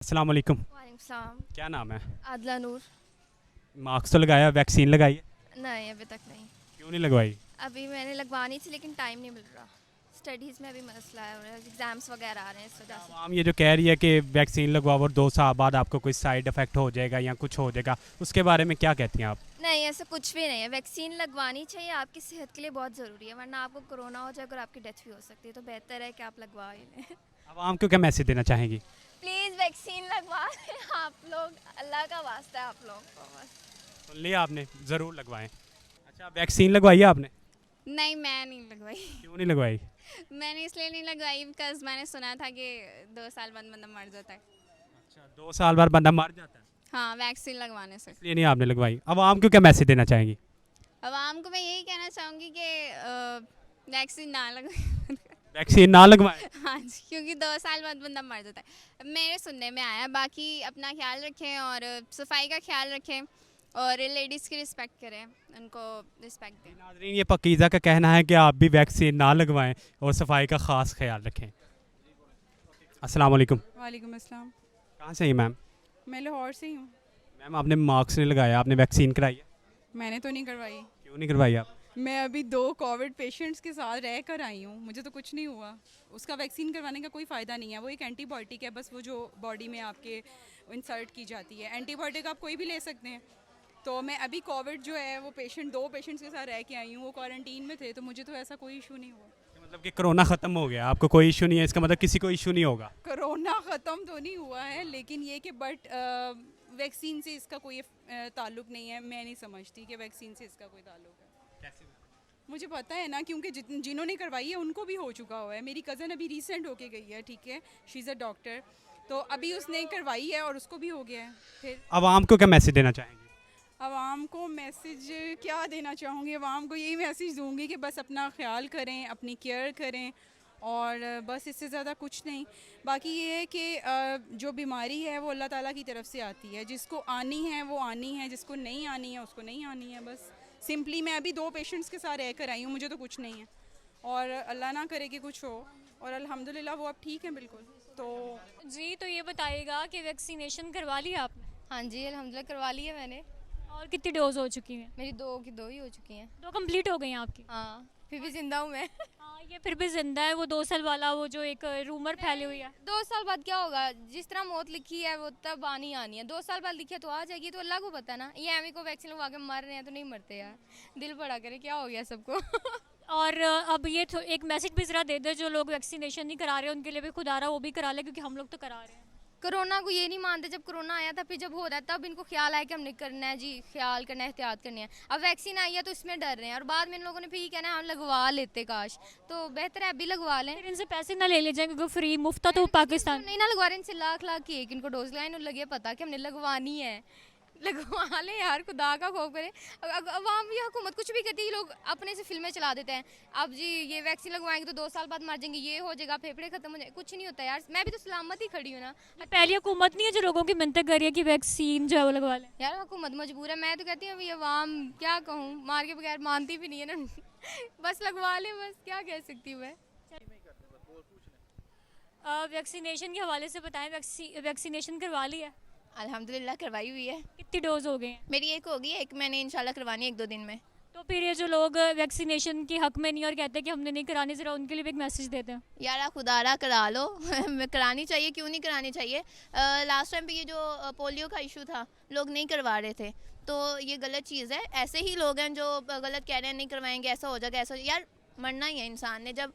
अस्सलाम वालेकुम। वालेकुम सलाम। क्या नाम है? आदला नूर। मास्क तो लगाया, वैक्सीन लगाई है? नहीं अभी तक नहीं। क्यों नहीं लगवाई? अभी मैंने लगवानी थी लेकिन टाइम नहीं मिल रहा। स्टडीज़ में अभी मसला है और एग्ज़ाम्स वगैरह आ रहे हैं इस वजह से। आवाम ये जो कह रही है कि वैक्सीन लगवाओ और 2 साल बाद आपको कोई साइड इफ़ेक्ट हो जाएगा या कुछ हो जाएगा, उसके बारे में क्या कहती हैं आप? नहीं ऐसा कुछ भी नहीं है। वैक्सीन लगवानी चाहिए, आपकी सेहत के लिए बहुत ज़रूरी है, वरना आपको कोरोना हो जाएगा और आपकी डेथ भी हो सकती है। तो बेहतर है कि आप लगवा ही लें। आवाम को क्या मैसेज देना चाहेंगी? प्लीज़ वैक्सीन लगवा लें आप लोग, अल्लाह का वास्ता है आप लोगों को बस। सुन लिया आपने, ज़रूर लगवाएं। अच्छा, वैक्सीन लगवाई है आपने? नहीं मैं नहीं लगवाई। क्यों नहीं लगवाई? मैंने इसलिए नहीं लगवाई बिकॉज मैंने सुना था कि 2 साल बाद बंदा मर जाता है। अच्छा, 2 साल बाद बंदा मर जाता है, हाँ वैक्सीन लगवाने से। इसलिए नहीं आपने लगवाई। आवाम को क्या मैसेज देना चाहेंगी? आवाम को मैं यही कहना चाहूँगी कि वैक्सीन ना लगवाए। वैक्सीन ना लगवाएं। हाँ जी, क्योंकि 2 साल बाद बंदा मर जाता है। मेरे सुनने में आया। बाकी अपना ख्याल रखें और सफाई का ख्याल रखें और लेडीज़ की रिस्पेक्ट करें, उनको रिस्पेक्ट दें। नाज़रीन, ये पकीज़ा का कहना है कि आप भी वैक्सीन ना लगवाएं और सफाई का ख़ास ख्याल रखें। अस्सलाम वालेकुम। वालेकुम अस्सलाम। कहाँ से हैं मैम? मैं लाहौर से ही हूँ। मैम, आपने मास्क नहीं लगाया, आपने वैक्सीन कराई है? मैंने तो नहीं करवाई। क्यों नहीं करवाई आप? मैं अभी 2 कोविड पेशेंट्स के साथ रह कर आई हूँ, मुझे तो कुछ नहीं हुआ। उसका वैक्सीन करवाने का कोई फ़ायदा नहीं है, वो एक एंटीबायोटिक है, बस वो जो बॉडी में आपके इंसर्ट की जाती है। एंटीबायोटिक आप कोई भी ले सकते हैं। तो मैं अभी कोविड जो है वो 2 पेशेंट्स के साथ रह के आई हूँ, वो क्वारंटीन में थे, तो मुझे तो ऐसा कोई इशू नहीं हुआ। मतलब कि कोरोना ख़त्म हो गया, आपको कोई इशू नहीं है, इसका मतलब किसी को इशू नहीं होगा। कोरोना ख़त्म तो नहीं हुआ है, लेकिन ये कि वैक्सीन से इसका कोई ताल्लुक़ नहीं है। मैं नहीं समझती कि वैक्सीन से इसका कोई ताल्लुक़ है। मुझे पता है ना, क्योंकि जिन्होंने करवाई है उनको भी हो चुका हुआ है। मेरी कज़न अभी रिसेंट होके गई है, ठीक है, शी इज़ अ डॉक्टर, तो अभी उसने करवाई है और उसको भी हो गया है। फिर आवाम को क्या मैसेज देना चाहेंगे? आवाम को मैसेज क्या देना चाहूँगी? आवाम को यही मैसेज दूँगी कि बस अपना ख्याल करें, अपनी केयर करें और बस इससे ज़्यादा कुछ नहीं। बाकी ये है कि जो बीमारी है वो अल्लाह ताला की तरफ से आती है, जिसको आनी है वो आनी है, जिसको नहीं आनी है उसको नहीं आनी है। बस सिंपली मैं अभी 2 पेशेंट्स के साथ रह कर आई हूँ, मुझे तो कुछ नहीं है और अल्लाह ना करे कि कुछ हो, और अल्हम्दुलिल्लाह वो अब ठीक है बिल्कुल। तो जी, तो ये बताइएगा कि वैक्सीनेशन करवा ली आपने? हाँ जी अल्हम्दुलिल्लाह करवा ली है मैंने। और कितनी डोज हो चुकी हैं? मेरी 2 की 2 ही हो चुकी हैं। 2 कंप्लीट हो गई हैं आपकी? हाँ फिर भी ज़िंदा हूँ मैं। हाँ, ये फिर भी जिंदा है। वो 2 साल वाला वो जो एक रूमर फैली हुई है। 2 साल बाद क्या होगा? जिस तरह मौत लिखी है वो तब आनी आनी है। 2 साल बाद लिखी है तो आ जाएगी, तो अल्लाह को पता ना। ये एमी को वैक्सीन लगवा के मर रहे हैं तो नहीं मरते यार। दिल बड़ा करे, क्या हो गया सबको। और अब ये एक मैसेज भी ज़रा दे दे, जो लोग वैक्सीनेशन नहीं करा रहे उनके लिए भी खुदा रहा वो भी करा ले, क्योंकि हम लोग तो करा रहे हैं। कोरोना को ये नहीं मानते। जब कोरोना आया था, फिर जब हो रहा है तब इनको ख्याल आया कि हमने करना है जी, ख्याल करना है, एहतियात करनी है। अब वैक्सीन आई है तो इसमें डर रहे हैं और बाद में इन लोगों ने फिर ये कहना है हम लगवा लेते काश। तो बेहतर है अभी लगवा लें। फिर इनसे पैसे ना ले लीजिए, क्योंकि फ्री मुफ्त तो पाकिस्तान। नहीं ना लगवा रहे, इनसे लाख लाख की एक इनको डोज लगाए, लगे पता कि हमने लगवानी है। लगवा ले यार, खुदा का खौफ करे। अवाम या हुकूमत कुछ भी करती है, लोग अपने से फिल्में चला देते हैं। अब जी ये वैक्सीन लगवाएंगे तो 2 साल बाद मर जाएंगे, ये हो जाएगा, फेफड़े खत्म हो जाएंगे। कुछ नहीं होता यार, मैं भी तो सलामत ही खड़ी हूँ ना। पहली हुकूमत नहीं है जो लोगों की मिन्नत कर रही है कि वैक्सीन जो है वो लगवा लें। यार हुकूमत मजबूर है, मैं तो कहती हूँ अभी अवाम क्या कहूँ, मार के बगैर मानती भी नहीं है ना। बस लगवा ले, बस क्या कह सकती हूँ मैं। वैक्सीनेशन के हवाले से बताएं, वैक्सीनेशन करवा ली है? अल्हम्दुलिल्लाह करवाई हुई है। कितनी डोज हो गई हैं? मेरी एक होगी, एक मैंने इंशाल्लाह करवानी है 1-2 दिन में। तो फिर ये जो लोग वैक्सीनेशन के हक में नहीं और कहते हैं कि हमने नहीं करानी, ज़रा उनके लिए भी एक मैसेज देते हैं। यार खुदारा करा लो। करानी चाहिए, क्यों नहीं करानी चाहिए। लास्ट टाइम पे ये जो पोलियो का इशू था, लोग नहीं करवा रहे थे, तो ये गलत चीज़ है। ऐसे ही लोग हैं जो गलत कह रहे हैं नहीं करवाएंगे, ऐसा हो जाएगा, ऐसा यार मरना ही है इंसान ने। जब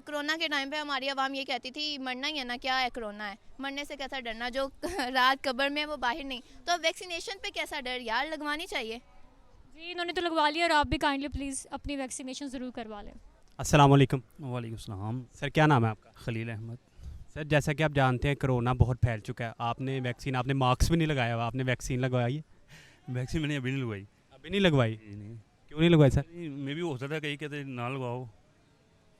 कोरोना के टाइम पे हमारी आवाम ये कहती थी मरना ही है ना, क्या है कोरोना है, मरने से कैसा डरना, जो रात कब्र में है वो बाहर नहीं। तो अब वैक्सीनेशन पे कैसा डर, यार लगवानी चाहिए। जी, इन्होंने तो लगवा लिया और आप भी काइंडली प्लीज़ अपनी वैक्सीनेशन ज़रूर करवा लें। अस्सलाम वालेकुम। वालेकुम सलाम। सर, क्या नाम है आपका? खलील अहमद। सर, जैसा कि आप जानते हैं कोरोना बहुत फैल चुका है, आपने मास्क भी नहीं लगाया हुआ, आपने वैक्सीन लगवाई है? वैक्सीन मैंने अभी नहीं लगवाई। अभी नहीं लगवाई? नहीं, क्यों नहीं लगवाई सर? मैं भी हो सकता है, कहीं कहते ना लगवाओ,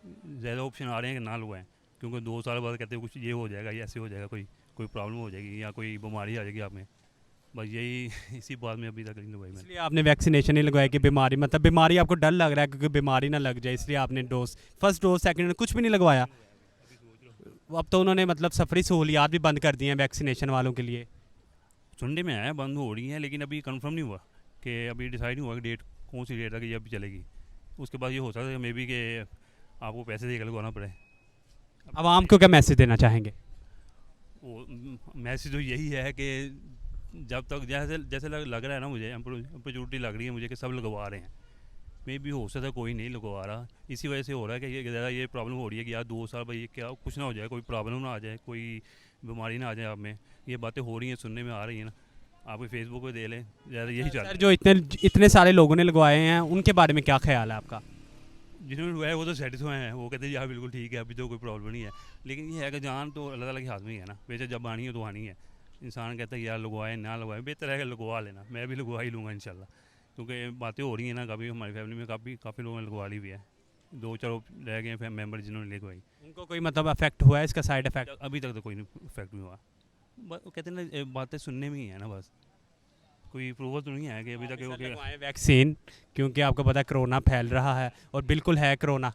ज़्यादा ऑप्शन आ रहे हैं कि ना लगवाएं, क्योंकि 2 साल बाद कहते हैं कुछ ये हो जाएगा या ऐसे हो जाएगा, कोई प्रॉब्लम हो जाएगी या कोई बीमारी आ जाएगी आप में। बस यही इसी बात में अभी तक नहीं लगवाई मैंने। इसलिए आपने वैक्सीनेशन नहीं लगवाया कि बीमारी आपको डर लग रहा है, क्योंकि बीमारी ना लग जाए, इसलिए आपने फर्स्ट डोज सेकंड कुछ भी नहीं लगवाया? अब तो उन्होंने मतलब सफरी सहूलियात भी बंद कर दी हैं वैक्सीनेशन वालों के लिए। सुनने में आया बंद हो रही है, लेकिन अभी कंफर्म नहीं हुआ कि अभी डिसाइड नहीं हुआ कि डेट कौन सी डेट तक ये अभी चलेगी। उसके बाद ये हो सकता है मे बी कि आपको पैसे देकर लगवाना पड़े। आवाम को क्या मैसेज देना चाहेंगे? वो मैसेज तो यही है कि जब तक जैसे जैसे लग रहा है ना, मुझे अपॉर्चुनिटी लग रही है मुझे कि सब लगवा रहे हैं। मे भी हो सकता है कोई नहीं लगवा रहा, इसी वजह से हो रहा है कि ये ज़्यादा ये प्रॉब्लम हो रही है कि यार 2 साल भाई क्या कुछ ना हो जाए, कोई प्रॉब्लम ना आ जाए, कोई बीमारी ना आ जाए आप में। ये बातें हो रही हैं, सुनने में आ रही हैं ना, आप फेसबुक पे दे लें, ज़्यादा यही चल रहा सर है। जो इतने सारे लोगों ने लगवाए हैं उनके बारे में क्या ख्याल है आपका? जिन्होंने लगवाया वो तो सेटिस्फाई हैं, वो कहते हैं यार बिल्कुल ठीक है, अभी तो कोई प्रॉब्लम नहीं है। लेकिन ये है कि जान तो अल्लाह ताला के हाथ में ही है ना, वैसे जब आनी है तो आनी है। इंसान कहता है यार लगवाए ना लगवाए, बेहतर है कि लगवा लेना। मैं भी लगवा ही लूँगा इंशाल्लाह, क्योंकि बातें हो रही हैं ना, काफ़ी हमारी फैमिली में काफ़ी लोगों ने लगवा ली भी है। 2-4 रह गए हैं मेम्बर जिन्होंने लगवाई। उनको कोई मतलब अफेक्ट हुआ है इसका, साइड इफेक्ट? अभी तक तो कोई इफेक्ट नहीं हुआ। वो कहते हैं ना बातें सुनने में ही है ना, बस कोई प्रूवल तो नहीं है कि अभी तक लगवाएं वैक्सीन, क्योंकि आपको पता है कोरोना फैल रहा है और बिल्कुल है कोरोना।